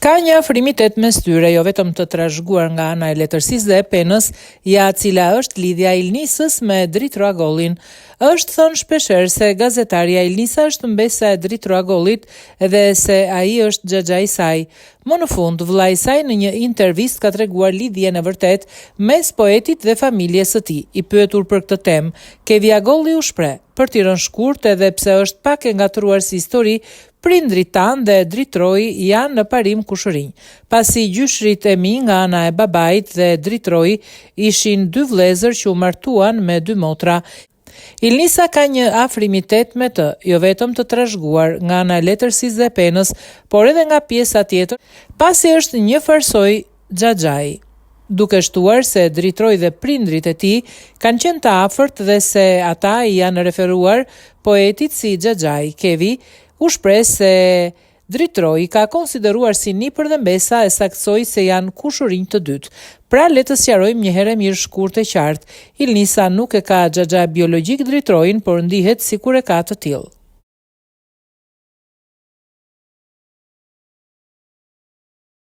Ka një afrimitet mes tyre, jo vetëm të trashëguar nga ana e letërsisë dhe e penës, ja cila është lidhja e Ilnisës me Dritroagollin. Është thënë shpesher se gazetaria Ilnisa është mbesa e Dritroagollit dhe se ai është xhaxha i saj. Më në fund, vëlla i saj në një intervistë ka treguar lidhjen e vërtet mes poetit dhe familjes së tij. I pyetur për këtë temë, Kevi Agolli u shpreh: "Për t'i rënë shkurt, edhe pse është pak e ngatruar si histori, prindrit tanë dhe Dritroi janë në parim kushërinj. Pasi gjyshrit e mi nga ana e babait dhe Dritroi ishin dy vëllezër që u martuan me dy motra. Ilnisa ka një afrimitet me të, jo vetëm të trashëguar nga ana e letërsisë dhe penës, por edhe nga pjesa tjetër, pasi është një farsoj xhaxhai." Duke shtuar se Dritroi dhe prindrit e tij kanë qenë të afërt dhe se ata i janë referuar poetit si xhaxhai, Kevi u shpreh se Dritroi ka konsideruar si nipër dhe mbesa e saktësoi se janë kushërinj të dytë. Pra le të sqarojmë një herë mirë shkurt e qartë, Ilnisa nuk e ka xhaxha biologjik Dritroin, por ndihet sikur e ka të tillë.